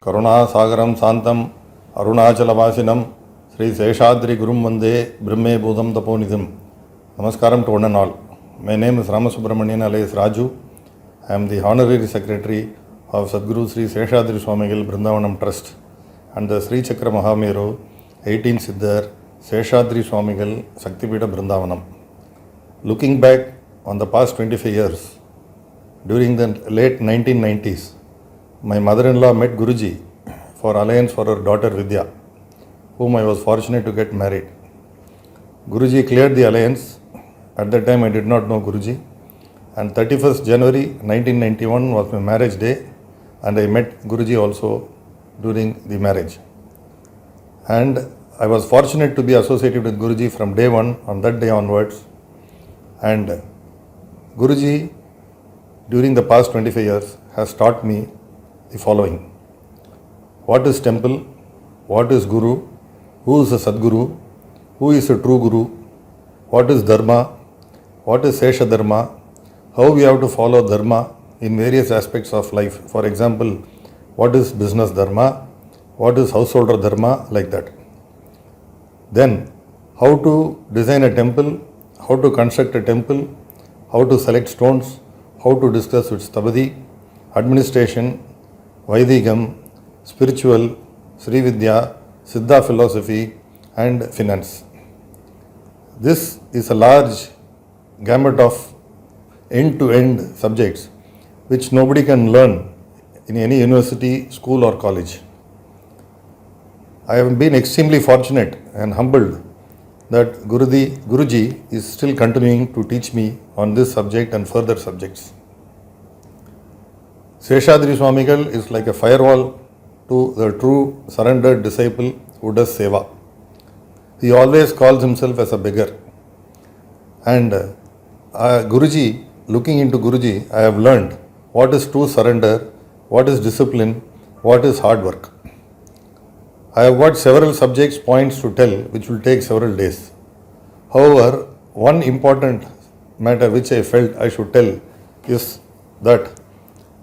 करुणासागरं शांतं अरुणाचलवासिनं श्री शेषाद्रि गुरुं वंदे ब्रह्मे भूतं तपोनिधिं. Namaskaram to one and all. My name is Ramasubramanian alias Raju. I am the Honorary Secretary of Sadguru Sri Seshadri Swamigal Brindavanam Trust and the Sri Chakra Mahameru 18 Siddhar Seshadri Swamigal Shaktipita Brindavanam. Looking back on the past 25 years, during the late 1990s, my mother-in-law met Guruji for alliance for her daughter Vidya, whom I was fortunate to get married. Guruji cleared the alliance. At that time I did not know Guruji, and 31st January 1991 was my marriage day, and I met Guruji also during the marriage. And I was fortunate to be associated with Guruji from day one, on that day onwards. And Guruji during the past 25 years has taught me the following. What is temple? What is Guru? Who is a Sadguru? Who is a true Guru? What is Dharma? What is Sesha Dharma? How we have to follow Dharma in various aspects of life. For example, what is business Dharma? What is householder Dharma? Like that. Then, how to design a temple, how to construct a temple, how to select stones, how to discuss with Stabadi, administration, Vaidikam, spiritual, Sri Vidya, Siddha philosophy, and finance. This is a large gamut of end-to-end subjects which nobody can learn in any university, school or college. I have been extremely fortunate and humbled that Guruji is still continuing to teach me on this subject and further subjects. Seshadri Swamigal is like a firewall to the true surrendered disciple who does seva. He always calls himself as a beggar. And Guruji, looking into Guruji, I have learned what is true surrender, what is discipline, what is hard work. I have got several subjects, points to tell, which will take several days. However, one important matter which I felt I should tell is that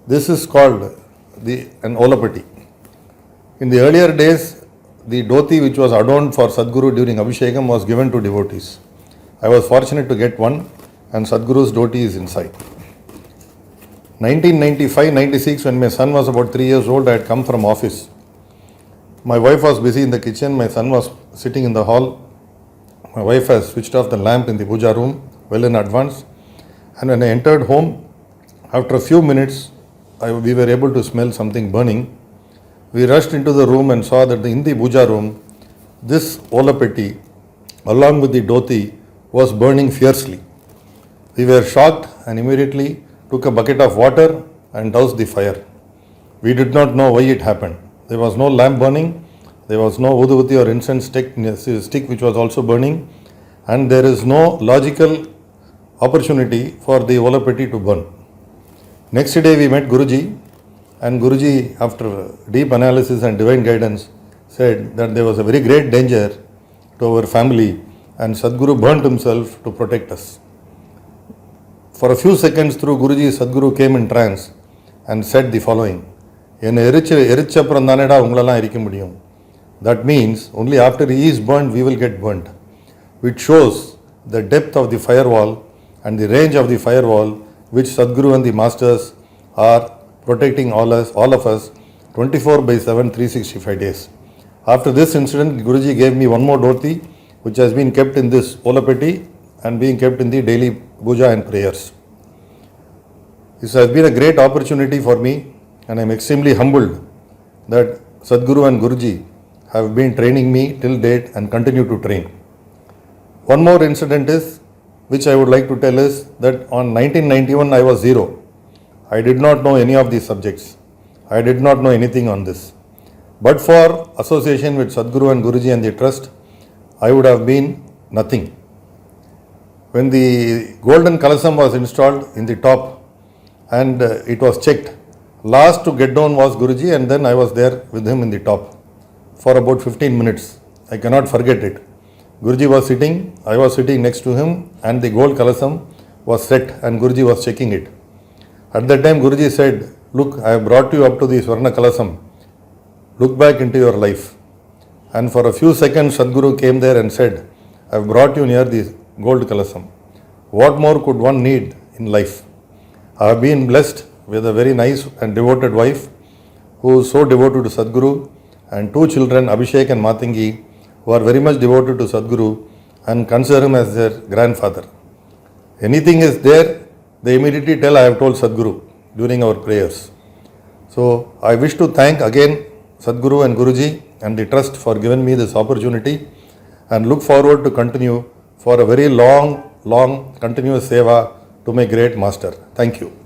this is called an olapati. In the earlier days, the dhoti which was adorned for Sadguru during Abhishekam was given to devotees. I was fortunate to get one, and Sadguru's dhoti is inside. 1995-96, when my son was about 3 years old, I had come from office. My wife was busy in the kitchen, my son was sitting in the hall. My wife has switched off the lamp in the puja room well in advance, and when I entered home, after a few minutes, we were able to smell something burning. We rushed into the room and saw that in the puja room, this olapeti, along with the dhoti, was burning fiercely. We were shocked and immediately took a bucket of water and doused the fire. We did not know why it happened. There was no lamp burning, there was no uduvati or incense stick which was also burning, and there is no logical opportunity for the olapeti to burn. Next day we met Guruji, and Guruji, after deep analysis and divine guidance, said that there was a very great danger to our family, and Sadguru burnt himself to protect us. For a few seconds through Guruji, Sadguru came in trance and said the following. That means only after he is burnt we will get burnt, which shows the depth of the firewall and the range of the firewall which Sadguru and the masters are protecting all of us 24/7, 365 days. After this incident, Guruji gave me one more dhoti which has been kept in this olapeti and being kept in the daily puja and prayers. This has been a great opportunity for me, and I am extremely humbled that Sadguru and Guruji have been training me till date and continue to train. One more incident which I would like to tell is that on 1991 I was zero. I did not know any of these subjects. I did not know anything on this. But for association with Sadguru and Guruji and the trust, I would have been nothing. When the golden kalasam was installed in the top and it was checked, last to get down was Guruji, and then I was there with him in the top for about 15 minutes. I cannot forget it. Guruji was sitting, I was sitting next to him, and the gold kalasam was set and Guruji was checking it. At that time Guruji said, "Look, I have brought you up to the Swarna Kalasam. look back into your life. And for a few seconds, Sadhguru came there and said, I have brought you near the gold kalasam. What more could one need in life? I have been blessed with a very nice and devoted wife who is so devoted to Sadhguru, and 2 children, Abhishek and Matangi, who are very much devoted to Sadhguru and consider him as their grandfather. Anything is there, they immediately tell, I have told Sadhguru during our prayers. So I wish to thank again Sadhguru and Guruji and the trust for giving me this opportunity, and look forward to continue for a very long continuous seva to my great master. Thank you.